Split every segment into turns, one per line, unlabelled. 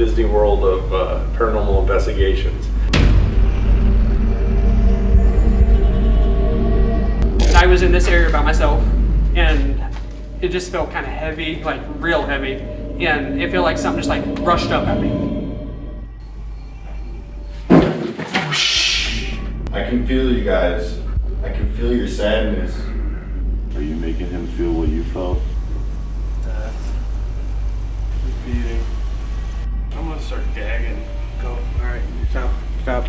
Disney World of paranormal investigations.
I was in this area by myself, and it just felt kind of heavy, like real heavy, and it felt like something just like rushed up at me.
I can feel you guys. I can feel your sadness.
Are you making him feel what you felt?
Death. Repeating. I'm gonna start gagging. Go. Alright, stop. Stop.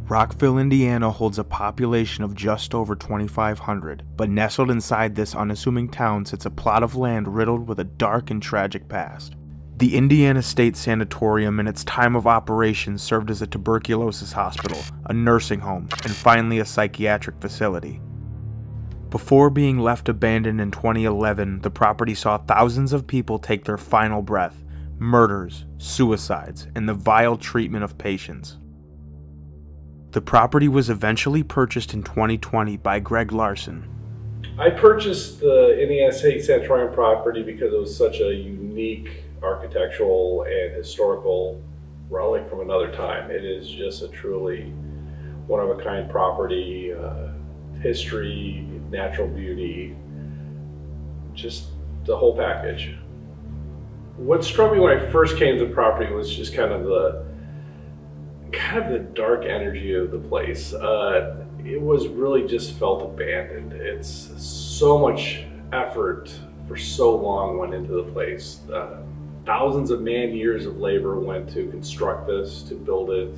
Rockville, Indiana holds a population of just over 2,500, but nestled inside this unassuming town sits a plot of land riddled with a dark and tragic past. The Indiana State Sanatorium in its time of operation served as a tuberculosis hospital, a nursing home, and finally a psychiatric facility. Before being left abandoned in 2011, the property saw thousands of people take their final breath, murders, suicides, and the vile treatment of patients. The property was eventually purchased in 2020 by Greg Larson.
I purchased the Indiana State Sanatorium property because it was such a unique architectural and historical relic from another time. It is just a truly one-of-a-kind property, history, natural beauty, just the whole package. What struck me when I first came to the property was just kind of the dark energy of the place. It was really just felt abandoned. It's so much effort for so long went into the place. Thousands of man-years of labor went to construct this, to build it.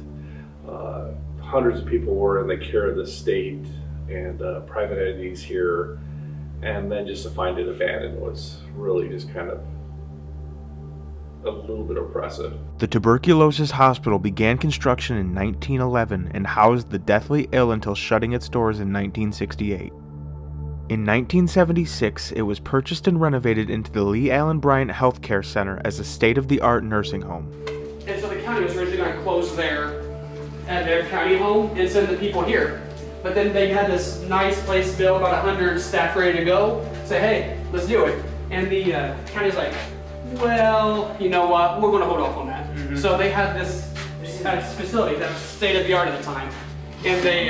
Hundreds of people were in the care of the state and private entities here. And then just to find it abandoned was really just kind of a little bit oppressive.
The Tuberculosis Hospital began construction in 1911 and housed the deathly ill until shutting its doors in 1968. In 1976, it was purchased and renovated into the Lee Allen Bryant Healthcare Center as a state-of-the-art nursing home.
And so the county was originally going to close their county home and send the people here. But then they had this nice place built, about 100 staff ready to go. Say, hey, let's do it. And the county's like, well, you know what, we're going to hold off on that. So they had this facility that was state-of-the-art at the time. And they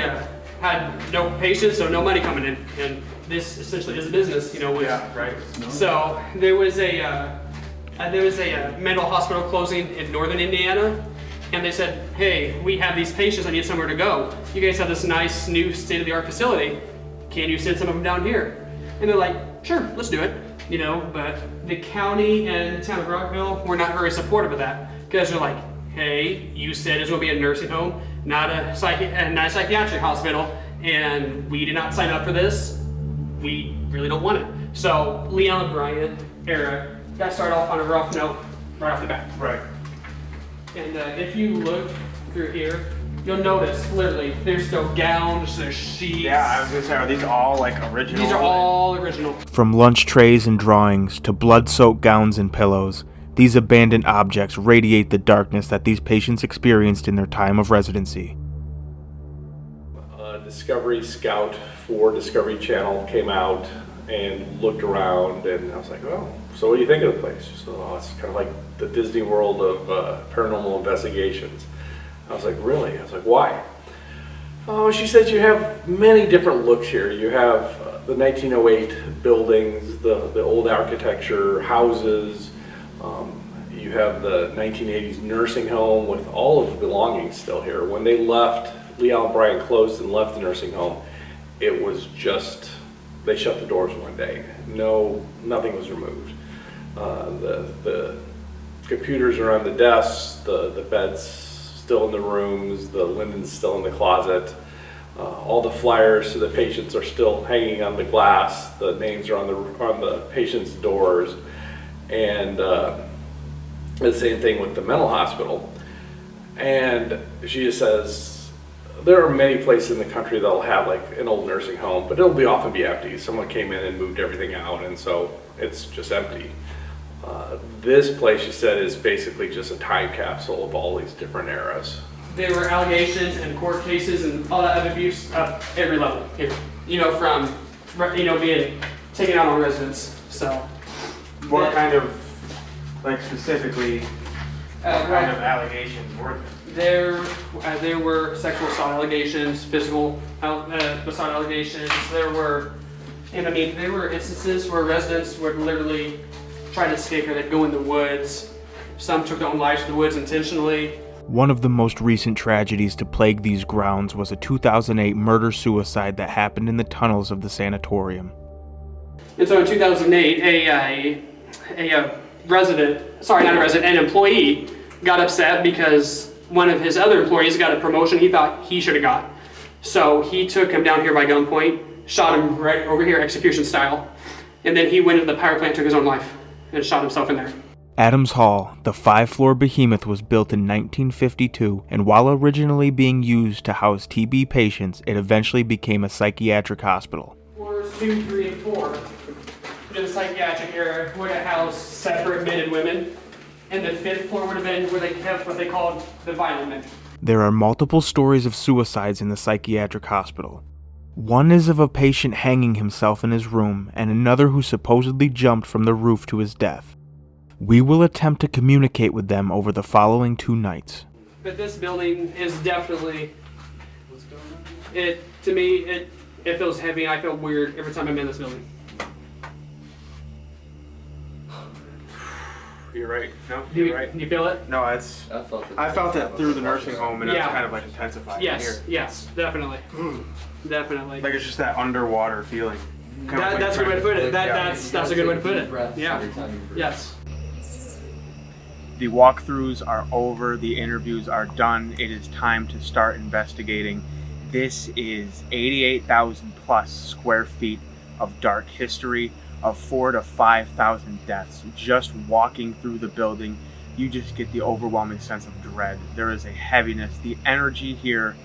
had no patients, so no money coming in. And this essentially is a business, you know.
Right.
So there was a mental hospital closing in northern Indiana. And they said, hey, we have these patients, I need somewhere to go. You guys have this nice new state-of-the-art facility. Can you send some of them down here? And they're like, sure, let's do it. You know, but the county and the town of Rockville were not very supportive of that, because they're like, hey, you said it's going to be a nursing home, not a psychiatric hospital, and we did not sign up for this. We really don't want it. So Lee Allen Bryant era got started off on a rough note right off the bat.
Right.
And if you look through here, you'll notice, literally, there's still gowns, there's sheets.
Yeah, I was gonna say, are these all like original?
These are all original.
From lunch trays and drawings to blood-soaked gowns and pillows, these abandoned objects radiate the darkness that these patients experienced in their time of residency.
Discovery Scout for Discovery Channel came out and looked around, and I was like, oh, so what do you think of the place? So, oh, it's kind of like the Disney World of paranormal investigations. I was like, really? I was like, why? Oh, she said you have many different looks here. You have the 1908 buildings, the old architecture, houses. You have the 1980s nursing home with all of the belongings still here. When they left, Lee Allen Bryant closed and left the nursing home, it was just, they shut the doors one day. Nothing was removed. The computers are on the desks, the beds still in the rooms, the linen's still in the closet. All the flyers to the patients are still hanging on the glass. The names are on the patients' doors. And the same thing with the mental hospital. And she just says, there are many places in the country that'll have like an old nursing home, but it'll often be empty. Someone came in and moved everything out, and so it's just empty. This place, she said, is basically just a time capsule of all these different eras.
there were allegations and court cases and all that of abuse at every level here. You know, from, you know, being taken out on residents, so.
What kind of, like specifically, what kind of allegations were there?
There were sexual assault allegations, physical assault allegations. There were, and I mean, there were instances where residents would literally try to escape or they'd go in the woods. Some took their own lives in the woods intentionally.
One of the most recent tragedies to plague these grounds was a 2008 murder-suicide that happened in the tunnels of the sanatorium.
And so in 2008, a resident, sorry, not a resident, an employee got upset because one of his other employees got a promotion he thought he should have got. So he took him down here by gunpoint, shot him right over here, execution style, and then he went into the power plant, took his own life, and shot himself in there.
Adams Hall, the 5-floor behemoth, was built in 1952, and while originally being used to house TB patients, it eventually became a psychiatric hospital.
Floors 2, 3, and 4 in the psychiatric area would have housed separate men and women, and the 5th floor would have been where they kept what they called the violent men.
There are multiple stories of suicides in the psychiatric hospital. One is of a patient hanging himself in his room, and another who supposedly jumped from the roof to his death. We will attempt to communicate with them over the following 2 nights.
But this building is definitely, to me, it feels heavy. I feel weird every time I'm in this building.
You're right. No,
Do
you're right.
you feel it?
No, it's. I felt it through the nursing home, and
Yeah.
it's kind of like intensified
Yes,
here.
yes, definitely. Definitely.
Like it's just that underwater feeling. Kind of like
That's a good way to put it.
Yeah.
That's a good way to put it. Yeah. Yes.
The walkthroughs are over, the interviews are done, it is time to start investigating. This is 88,000 plus square feet of dark history, of 4,000 to 5,000 deaths. Just walking through the building, you just get the overwhelming sense of dread. There is a heaviness. The energy here,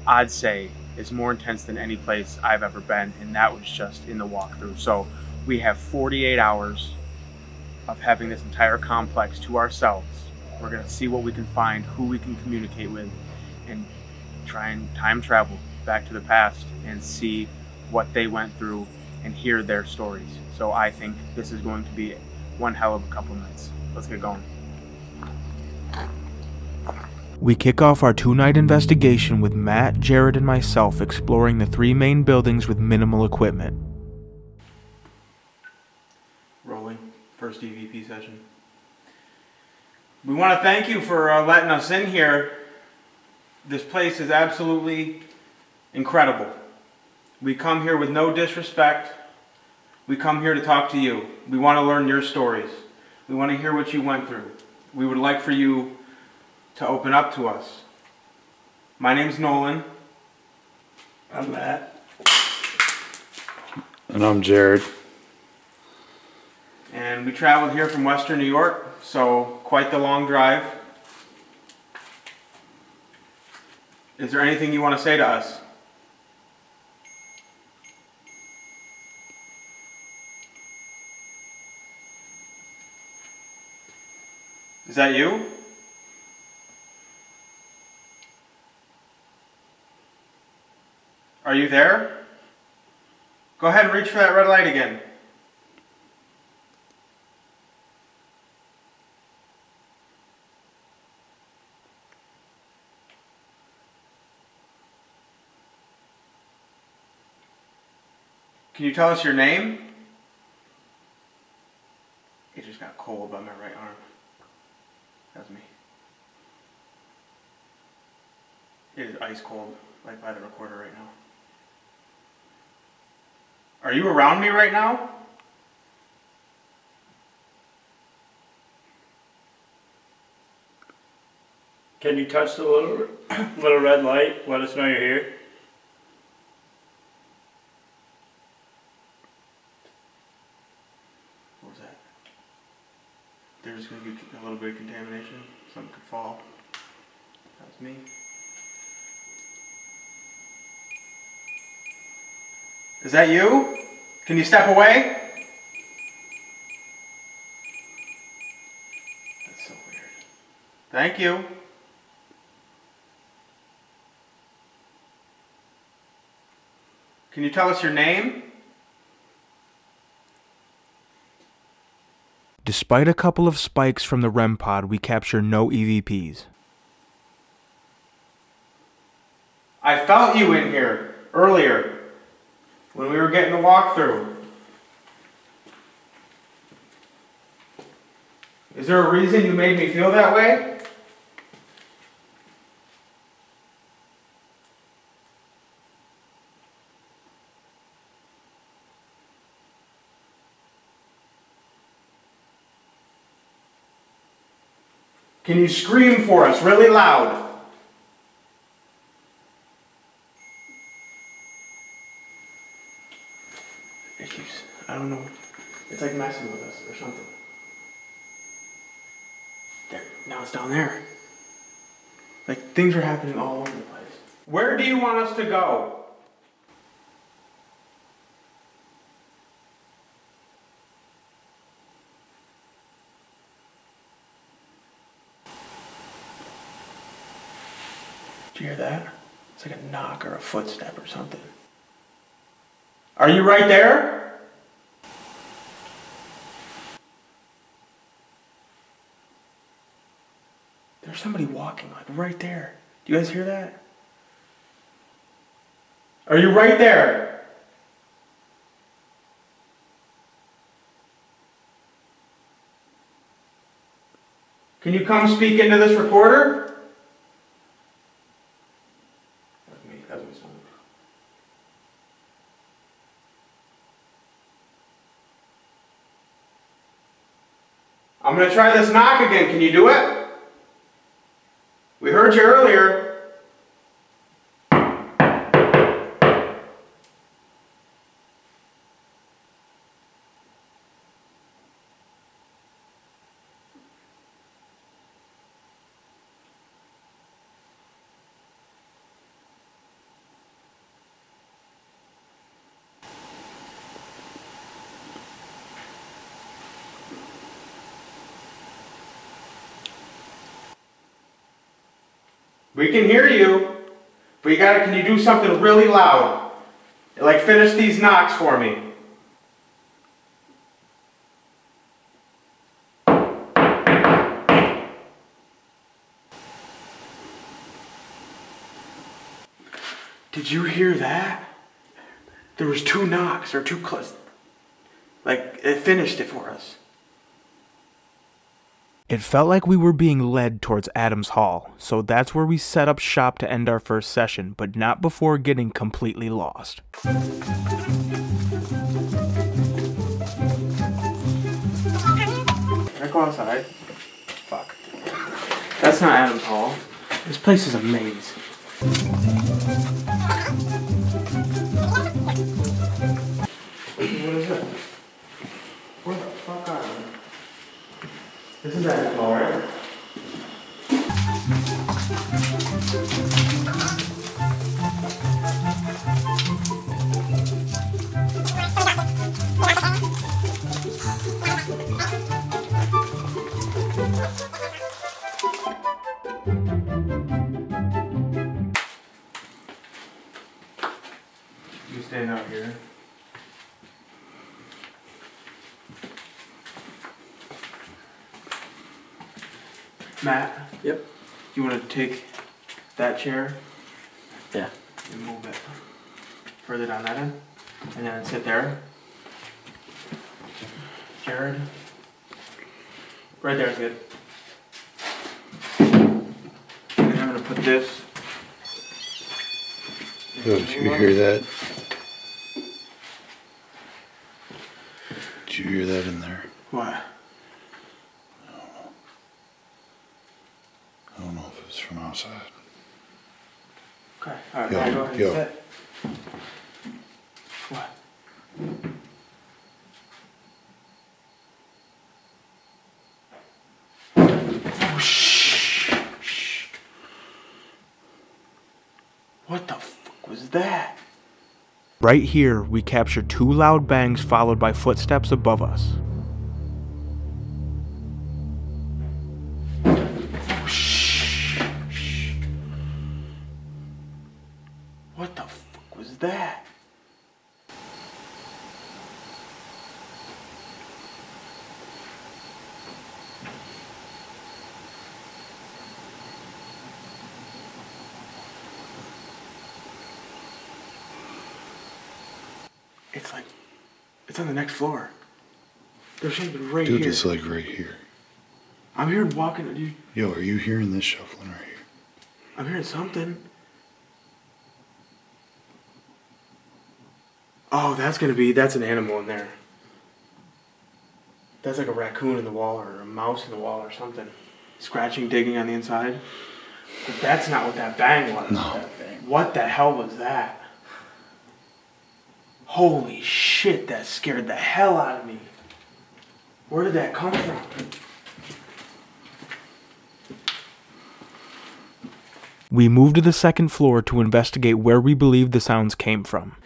I'd say, is more intense than any place I've ever been, and that was just in the walkthrough. So we have 48 hours of having this entire complex to ourselves. We're gonna see what we can find, who we can communicate with, and try and time travel back to the past and see what they went through and hear their stories. So I think this is going to be one hell of a couple nights. Let's get going. We kick off our 2-night investigation with Matt, Jared, and myself exploring the 3 main buildings with minimal equipment.
Rolling. First EVP session. We want to thank you for letting us in here. This place is absolutely incredible. We come here with no disrespect. We come here to talk to you. We want to learn your stories. We want to hear what you went through. We would like for you to open up to us. My name's Nolan.
I'm Matt.
And I'm Jared.
And we traveled here from Western New York, so quite the long drive. Is there anything you want to say to us? Is that you? Are you there? Go ahead and reach for that red light again. Can you tell us your name? It just got cold by my right arm. That's me. It is ice cold, like by the recorder right now. Are you around me right now?
Can you touch the little red light? Let us know you're here.
What was that? There's going to be a little bit of contamination. Something could fall. That's me. Is that you? Can you step away? That's so weird. Thank you. Can you tell us your name?
Despite a couple of spikes from the REM pod, we capture no EVPs.
I felt you in here earlier when we were getting the walkthrough. Is there a reason you made me feel that way? Can you scream for us really loud? I don't know. It's like messing with us or something. There, now it's down there. Like things are happening all over the place. Where do you want us to go? Did you hear that? It's like a knock or a footstep or something. Are you right there? There's somebody walking like right there. Do you guys hear that? Are you right there? Can you come speak into this recorder? That's me. I'm going to try this knock again. Can you do it? We heard you earlier. We can hear you, but can you do something really loud? Like finish these knocks for me. Did you hear that? There was 2 knocks or 2 close. Like it finished it for us.
It felt like we were being led towards Adams Hall, so that's where we set up shop to end our first session, but not before getting completely lost.
Can I go outside? Fuck. That's not Adams Hall. This place is a maze. What is it? Where the fuck are we? This is Adams Hall, right? You stand out here. Matt?
Yep.
You want to take that chair?
Yeah.
And move it further down that end? And then sit there. Jared? Right there is good. And I'm going to put this.
Oh, did you hear that? Did you hear that in there?
What?
I don't know if it's from outside.
Okay, alright,
Yo,
now go ahead
yo.
and sit. What? Oh, shh. Shh. What the fuck was that?
Right here, we capture 2 loud bangs followed by footsteps above us.
What the fuck was that?
It's on the next floor. There should have been right
Dude,
here.
it's like right here.
I'm hearing walking. Dude.
Yo, are you hearing this shuffling right here?
I'm hearing something. Oh, that's an animal in there. That's like a raccoon in the wall or a mouse in the wall or something. Scratching, digging on the inside. But that's not what that bang was.
No.
What the hell was that? Holy shit, that scared the hell out of me. Where did that come from? We moved to the second floor to investigate where we believe the sounds came from.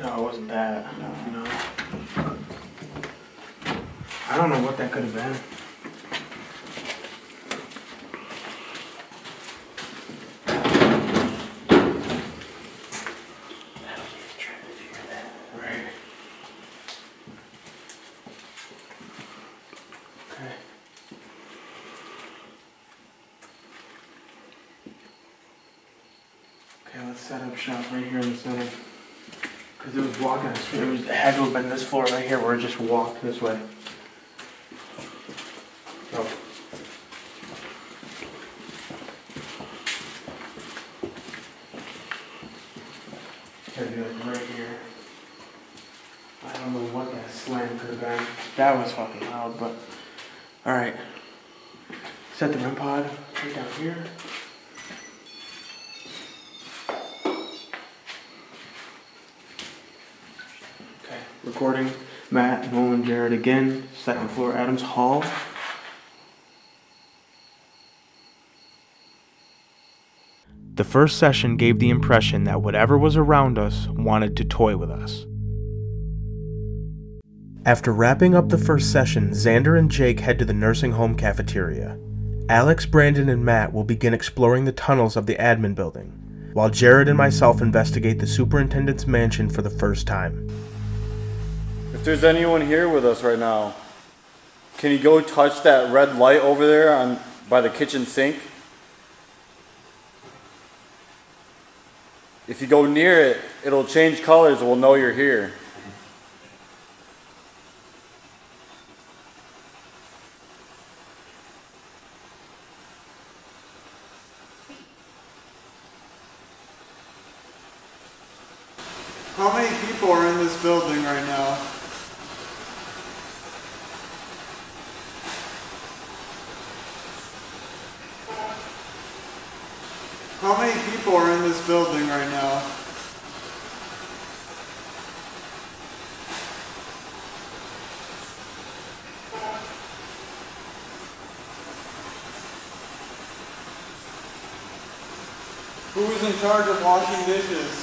No, it wasn't that. No. I don't know what that could have been. Right. Okay. Okay, let's set up shop right here in the center. Because it was walking us. It had to have been this floor right here where it just walked this way. Oh. Gotta be like right here. I don't know what that slam could have been. That was fucking loud, but alright. Set the REM pod right down here. Okay, recording Matt, Nolan, Jared again. Second floor, Adams Hall. The first session gave the impression that whatever was around us wanted to toy with us. After wrapping up the first session, Xander and Jake head to the nursing home cafeteria. Alex, Brandon, and Matt will begin exploring the tunnels of the admin building, while Jared and myself investigate the superintendent's mansion for the first time.
If there's anyone here with us right now, can you go touch that red light over there by the kitchen sink? If you go near it, it'll change colors and we'll know you're here.
How many people are in this building right now? How many people are in this building right now? Who's in charge of washing dishes?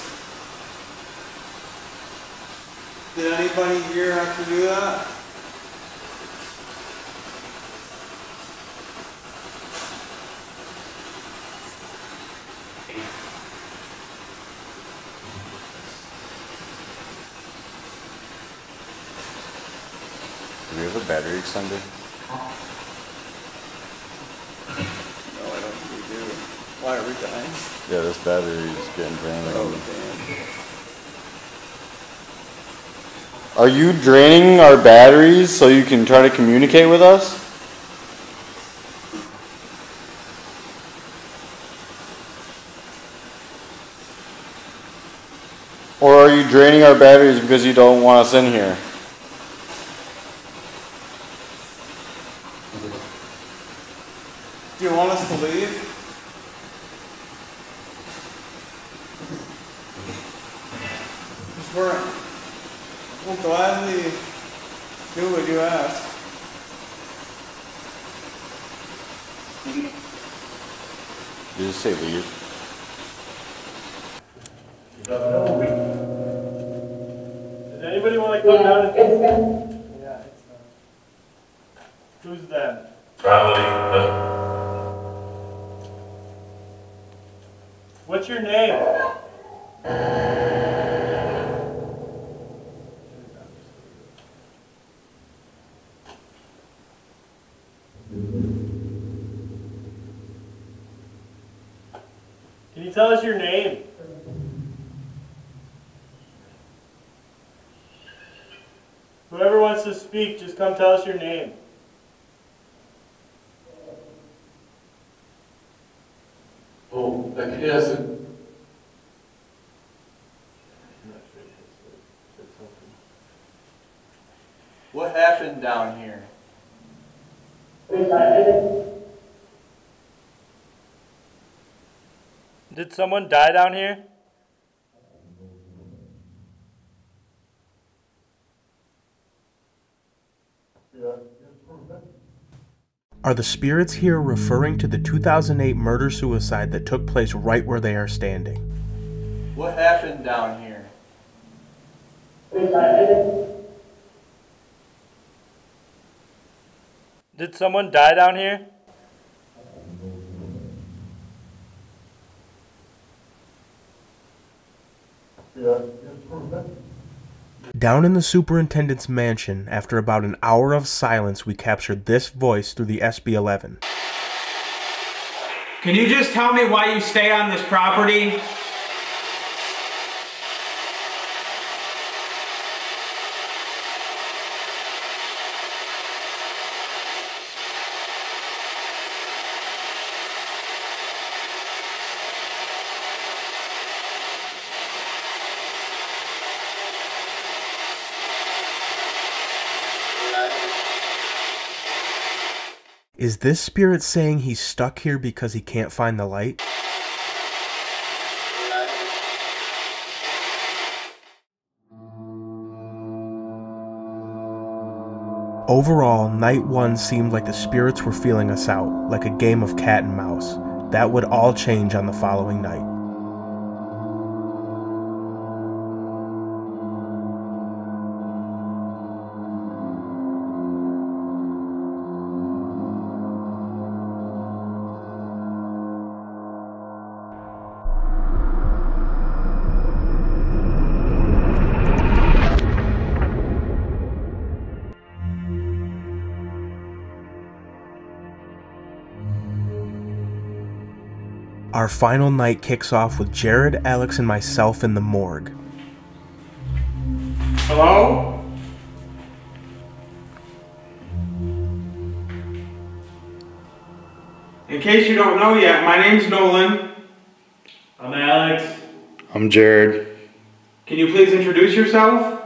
Did anybody here have to do that?
Do we have a battery extender?
No, I don't think we do. Why are we dying?
Yeah, this battery is getting drained.
Oh, damn.
Are you draining our batteries so you can try to communicate with us? Or are you draining our batteries because you don't want us in here?
Do you want us to leave? We'll gladly do what you ask.
Did you just say leave?
Does anybody want to come down and... Yeah, it's Who's that?
Probably, but
tell us your name? Whoever wants to speak, just come tell us your name.
Oh, that hasn't.
What happened down here?
Did someone die down here?
Are the spirits here referring to the 2008 murder-suicide that took place right where they are standing?
What happened down here?
Did someone die down here?
Down in the superintendent's mansion, after about an hour of silence, we captured this voice through the SB-11.
Can you just tell me why you stay on this property?
Is this spirit saying he's stuck here because he can't find the light? Overall, night one seemed like the spirits were feeling us out, like a game of cat and mouse. That would all change on the following night. Our final night kicks off with Jared, Alex, and myself in the morgue.
Hello? In case you don't know yet, my name's Nolan.
I'm Alex.
I'm Jared.
Can you please introduce yourself?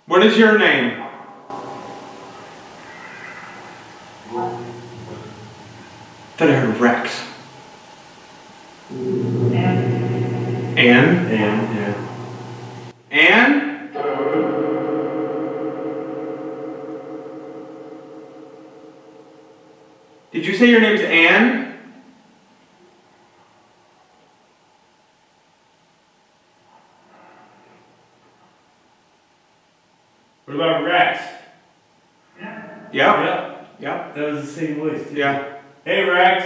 What is your name? Thought I heard Rex. Anne?
Anne, yeah.
Anne? Did you say your name's Anne?
What about Rex?
Yeah.
That was the same voice, too.
Yeah.
Hey, Rex.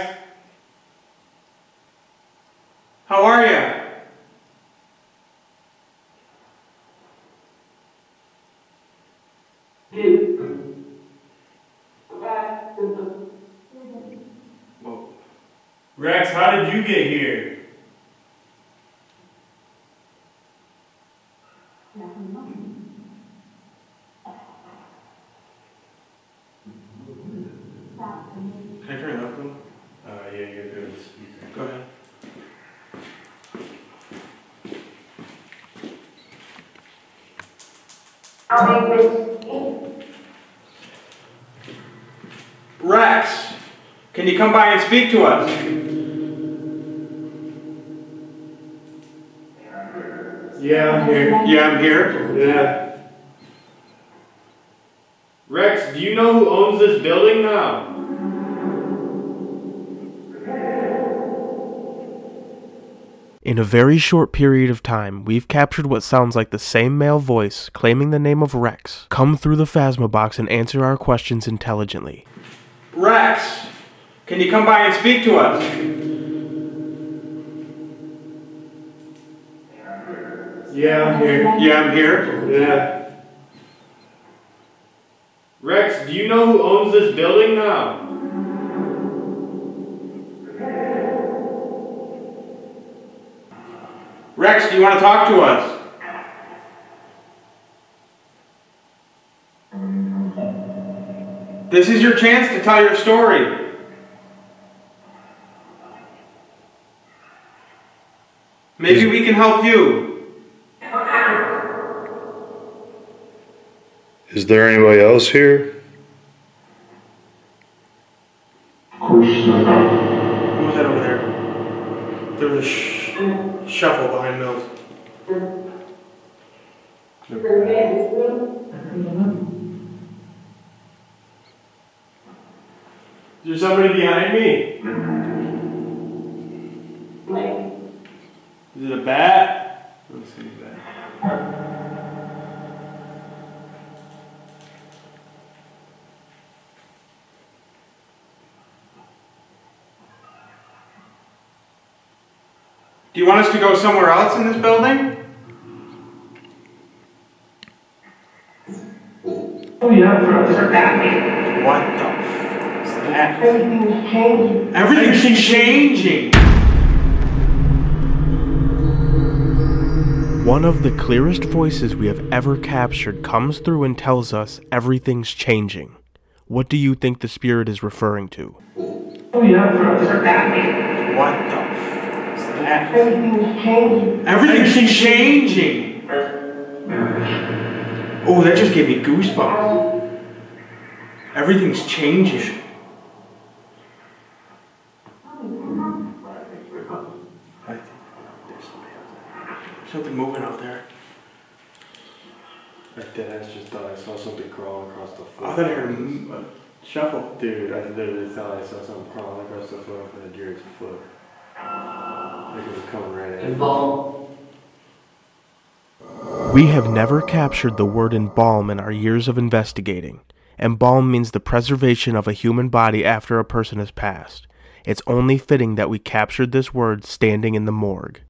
How are you?
Whoa. Rex, how did you get here?
Can I turn it up a little?
Yeah, you're good with the speaker.
Go ahead. Rex, can you come by and speak to us?
Yeah, I'm here.
Yeah, I'm here.
Yeah. Rex, do you know who owns this building now?
In a very short period of time, we've captured what sounds like the same male voice, claiming the name of Rex, come through the Phasma box and answer our questions intelligently.
Rex, can you come by and speak to us?
Yeah, I'm here.
Yeah, I'm here.
Yeah.
you know who owns this building now?
Rex, do you want to talk to us? This is your chance to tell your story. Maybe we can help you.
Is there anybody else here?
What was that over there? There was a shuffle behind Mills.
Is there somebody behind me? Is it a bat? Let's see that.
Do you want us to go somewhere else in this building?
Oh yeah,
What the f is that? Everything's changing. Everything's changing!
One of the clearest voices we have ever captured comes through and tells us everything's changing. What do you think the spirit is referring to?
Oh yeah,
What the f is that?
everything's changing.
Everything's changing! Oh, that just gave me goosebumps. Everything's changing. Something moving out there.
I deadass just thought I saw something crawling across the floor.
I thought I heard a shuffle.
Dude, I literally thought I saw something crawling across the floor from the deer's foot. Like it was coming right at me.
We have never captured the word embalm in our years of investigating. Embalm means the preservation of a human body after a person has passed. It's only fitting that we captured this word standing in the morgue.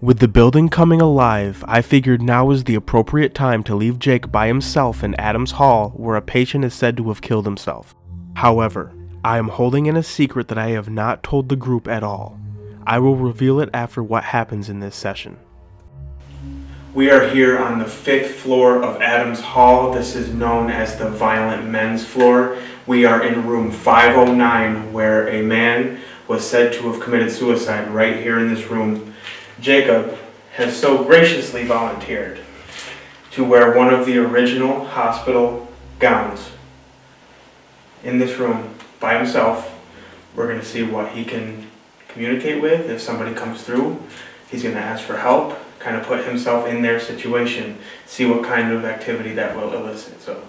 With the building coming alive, I figured now is the appropriate time to leave Jake by himself in Adams Hall, where a patient is said to have killed himself. However, I am holding in a secret that I have not told the group at all. I will reveal it after what happens in this session.
We are here on the 5th floor of Adams Hall. This is known as the violent men's floor. We are in room 509, where a man was said to have committed suicide right here in this room. Jacob has so graciously volunteered to wear one of the original hospital gowns in this room by himself. We're going to see what he can communicate with. If somebody comes through, he's going to ask for help, kind of put himself in their situation, see what kind of activity that will elicit. So,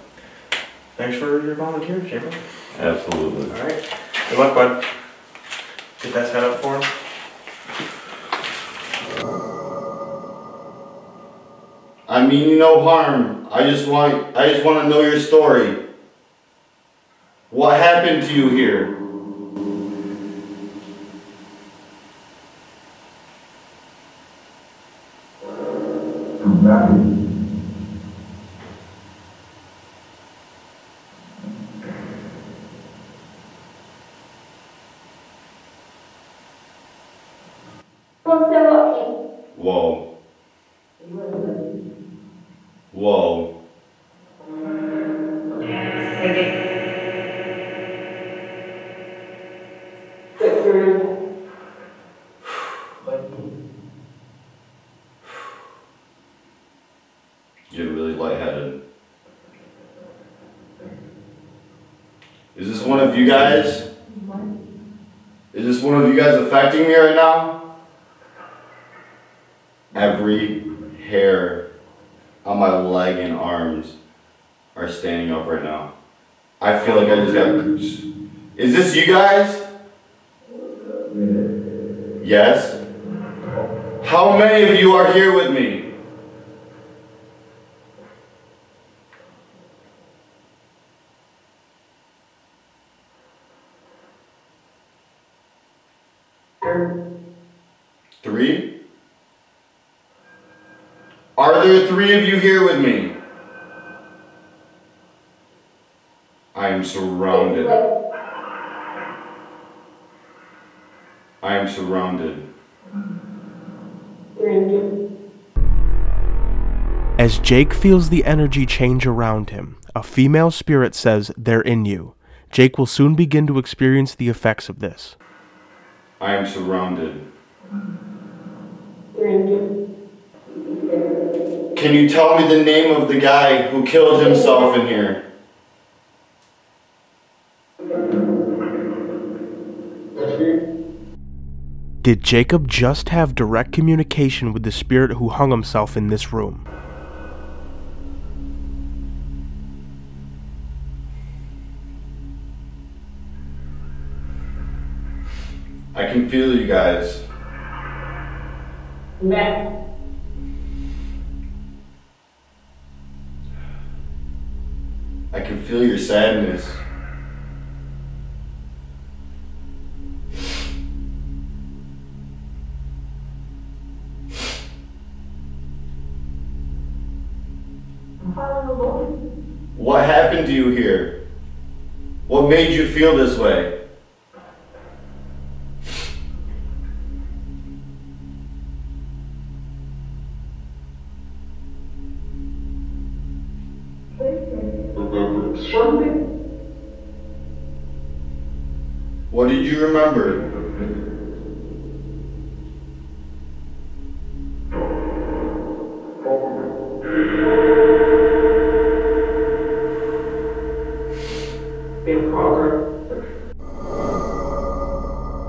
thanks for your volunteer, Jacob.
Absolutely.
All right. Good luck, bud. Get that set up for him.
I mean you no harm. I just want to know your story. What happened to you here? Whoa. Whoa. You're really lightheaded. Is this one of you guys? Is this one of you guys affecting me right now? Every hair on my leg and arms are standing up right now. I feel like I just got goose. Is this you guys? Yes? How many of you are here with me? Three? Are there three of you here with me? I am surrounded. I am surrounded.
As Jake feels the energy change around him, a female spirit says they're in you. Jake will soon begin to experience the effects of this.
I am surrounded. Can you tell me the name of the guy who killed himself in here?
Did Jacob just have direct communication with the spirit who hung himself in this room?
I can feel you guys. I can feel your sadness. What happened to you here? What made you feel this way? What did you remember?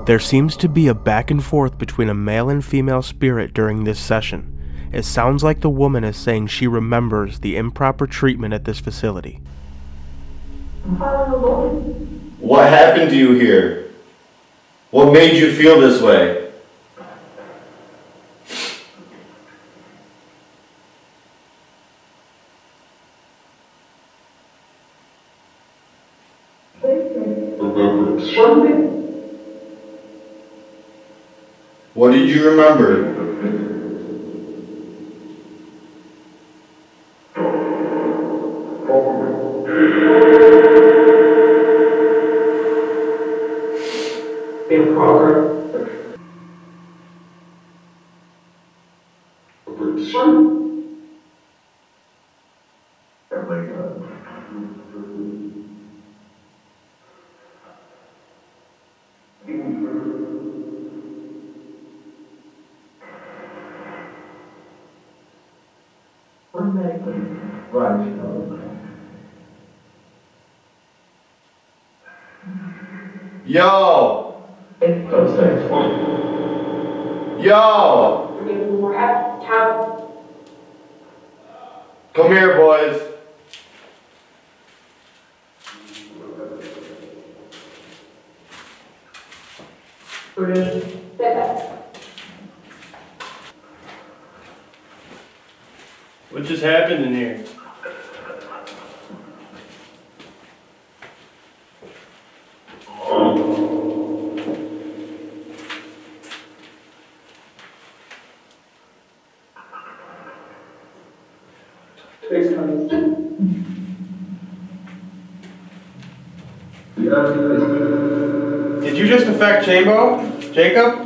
There seems to be a back and forth between a male and female spirit during this session. It sounds like the woman is saying she remembers the improper treatment at this facility.
What happened to you here? What made you feel this way? What did you remember? Yo! Yo! Come here, boys.
What just happened in here?
Did you just affect Chambo? Jacob?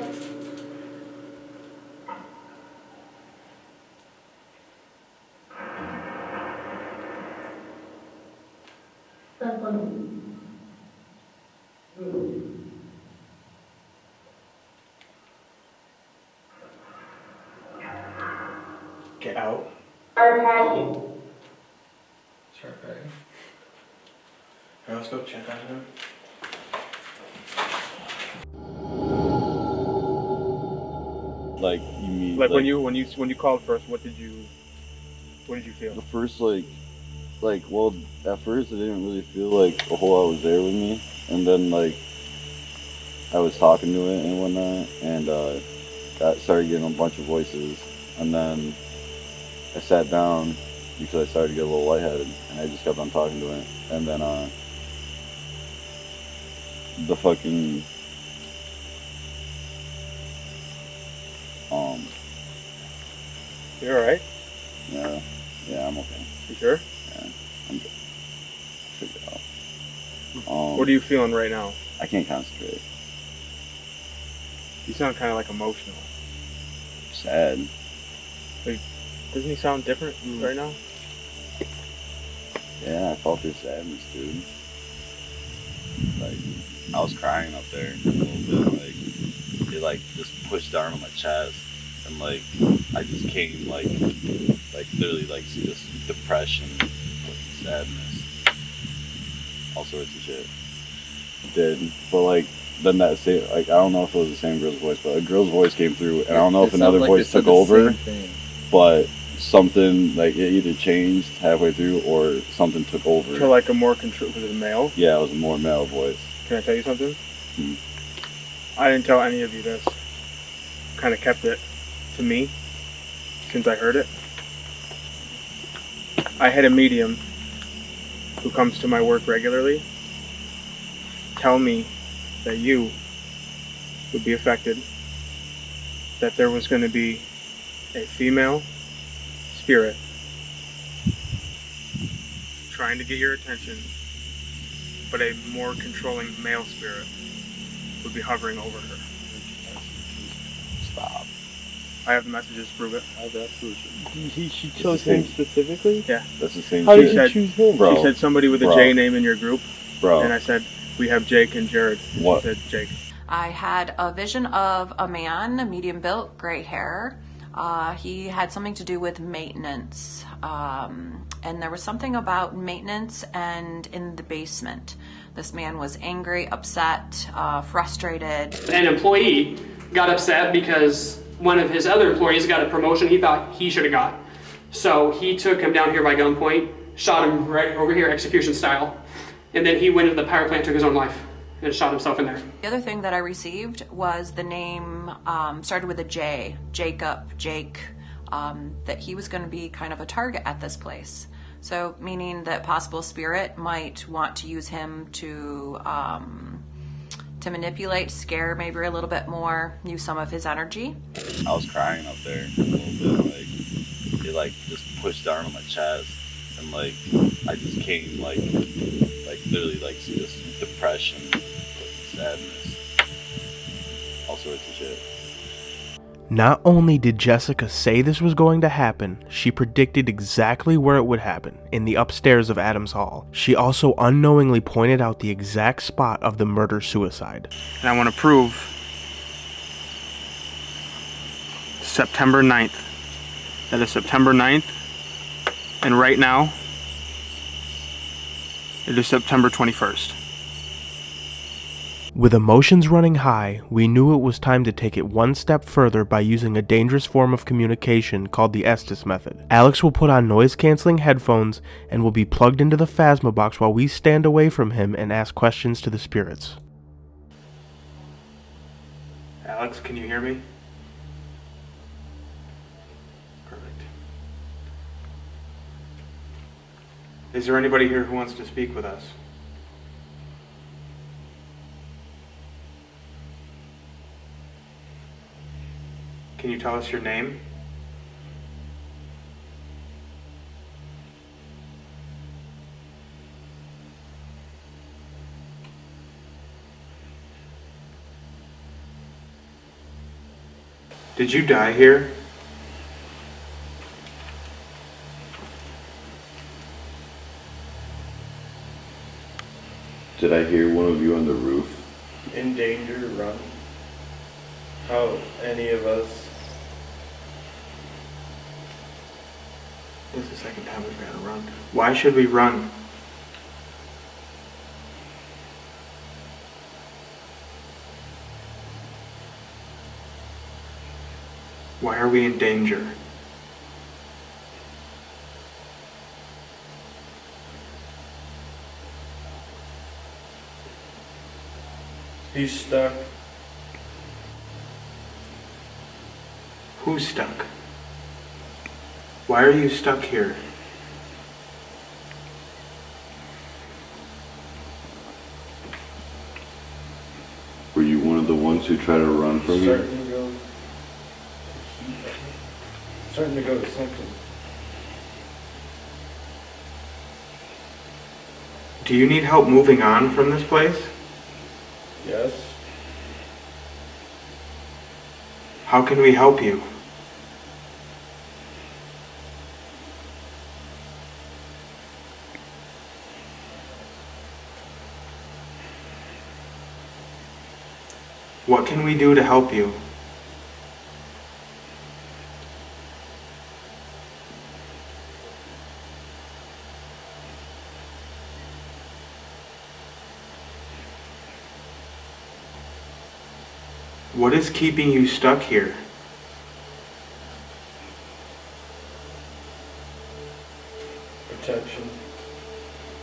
Get out. Start packing. Alright, let's go check on him.
Like you mean
Like when you called first, what did you feel?
the first well, at first I didn't really feel like a whole lot was there with me, and then like I was talking to it and whatnot, and started getting a bunch of voices, and then I sat down because I started to get a little lightheaded, and I just kept on talking to it, and then the fucking
You alright?
yeah, I'm okay.
You sure?
Yeah, I'm good. Should get out.
What are you feeling right now?
I can't concentrate.
You sound kind of like emotional.
Sad.
Like, doesn't he sound different right now?
Yeah, I felt your sadness, dude. Like, I was crying up there a little bit. Like, it like just pushed down on my chest, and like I just came like literally like just depression, sadness, all sorts of shit. Did, but like then that same, like I don't know if it was the same girl's voice, but a girl's voice came through, and I don't know if another voice took over, but something like it either changed halfway through or something took over.
To like a more control. Was it a male?
Yeah, it was a more male voice.
Can I tell you something?
Hmm.
I didn't tell any of you this. Kind of kept it to me since I heard it. I had a medium who comes to my work regularly tell me that you would be affected, that there was going to be a female spirit trying to get your attention, but a more controlling male spirit would be hovering over her.
Stop.
I have the messages to prove it.
I have that solution.
She chose him specifically? Yeah.
That's the same.
How
shit.
did you choose him?
Bro.
She said somebody with a J name in your group.
Bro.
And I said, we have Jake and Jared. And
what?
She said Jake.
I had a vision of a man, medium built, gray hair. He had something to do with maintenance. And there was something about maintenance and in the basement. This man was angry, upset, frustrated.
An employee got upset because one of his other employees got a promotion he thought he should have got. So he took him down here by gunpoint, shot him right over here, execution style. And then he went into the power plant, took his own life, and shot himself in there.
The other thing that I received was the name, started with a J, Jacob, Jake, that he was going to be kind of a target at this place. So meaning that possible spirit might want to use him to manipulate, scare maybe a little bit more, use some of his energy.
I was crying up there a little bit, like it like just pushed down on my chest, and like I just came like literally like just depression, sadness, all sorts of shit.
Not only did Jessica say this was going to happen, she predicted exactly where it would happen, in the upstairs of Adams Hall. She also unknowingly pointed out the exact spot of the murder-suicide. And I want to prove September 9th. That is September 9th, and right now, it is September 21st. With emotions running high, we knew it was time to take it one step further by using a dangerous form of communication called the Estes method. Alex will put on noise-canceling headphones and will be plugged into the Phasma box while we stand away from him and ask questions to the spirits. Alex, can you hear me? Perfect. Is there anybody here who wants to speak with us? Can you tell us your name? Did you die here?
Did I hear one of you on the roof?
In danger, run. How any of us?
This is the second time we've got to run. Why should we run? Why are we in danger?
He's stuck.
Who's stuck? Why are you stuck here?
Were you one of the ones who tried to run from me?
Starting to go to something.
Do you need help moving on from this place?
Yes.
How can we help you? What can we do to help you? What is keeping you stuck here?
Protection.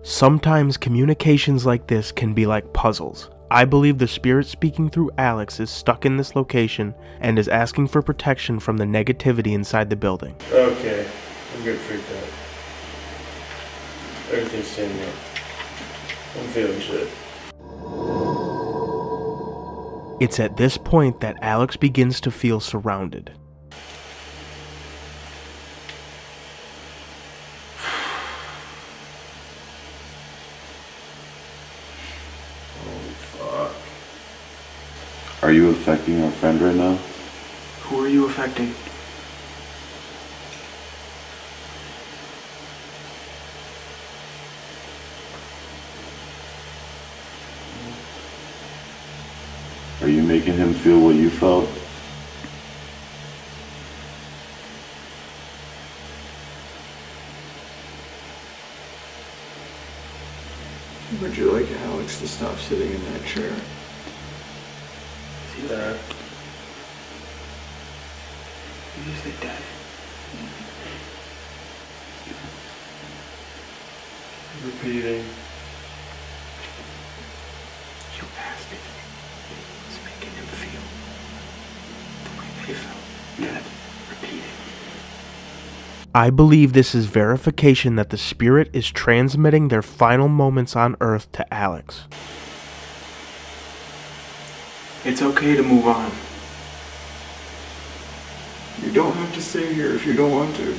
Sometimes communications like this can be like puzzles. I believe the spirit speaking through Alex is stuck in this location and is asking for protection from the negativity inside the building.
Okay, I'm getting freaked out. Everything's standing up. I'm feeling shit.
It's at this point that Alex begins to feel surrounded.
Are you affecting our friend right now?
Who are you affecting?
Are you making him feel what you felt?
Would you like Alex to stop sitting in that chair?
See that?
Use the death.
Repeating.
You asked it. It's making him feel the way they felt. Death. Repeating.
I believe this is verification that the spirit is transmitting their final moments on Earth to Alex.
It's okay to move on.
You don't have to stay here if you don't want to.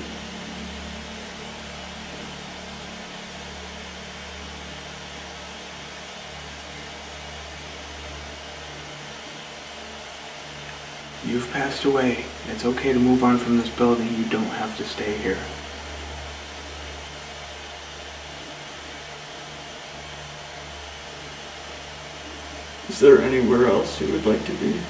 You've passed away. It's okay to move on from this building. You don't have to stay here.
Is there anywhere else you would like to be?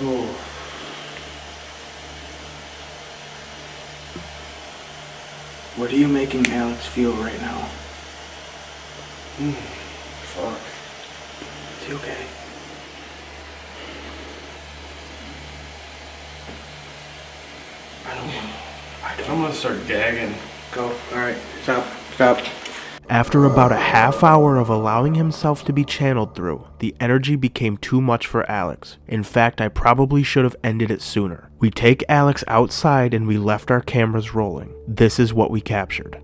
Oh.
What are you making Alex feel right now?
Fuck.
Is he okay?
I'm gonna start gagging.
Go. Alright. Stop. Stop.
After about a half hour of allowing himself to be channeled through, the energy became too much for Alex. In fact, I probably should have ended it sooner. We take Alex outside and we left our cameras rolling. This is what we captured.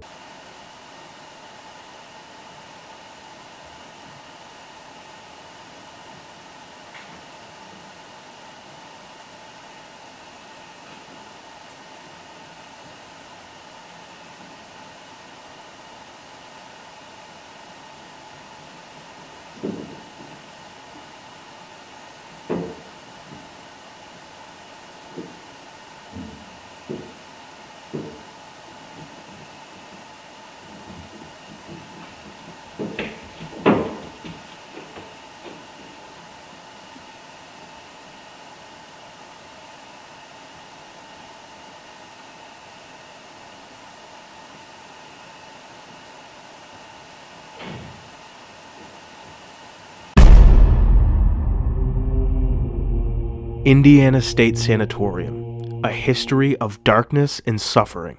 Indiana State Sanatorium, a history of darkness and suffering.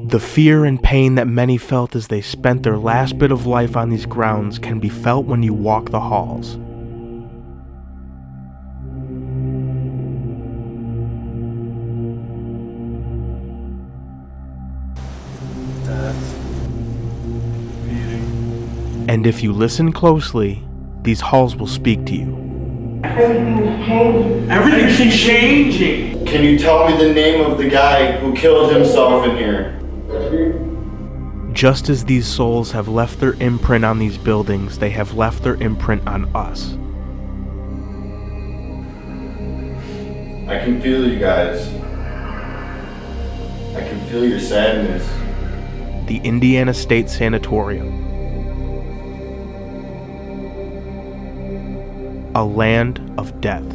The fear and pain that many felt as they spent their last bit of life on these grounds can be felt when you walk the halls. And if you listen closely, these halls will speak to you.
Everything's changing.
Everything's changing.
Can you tell me the name of the guy who killed himself in here?
Just as these souls have left their imprint on these buildings, they have left their imprint on us.
I can feel you guys. I can feel your sadness.
The Indiana State Sanatorium. A land of death.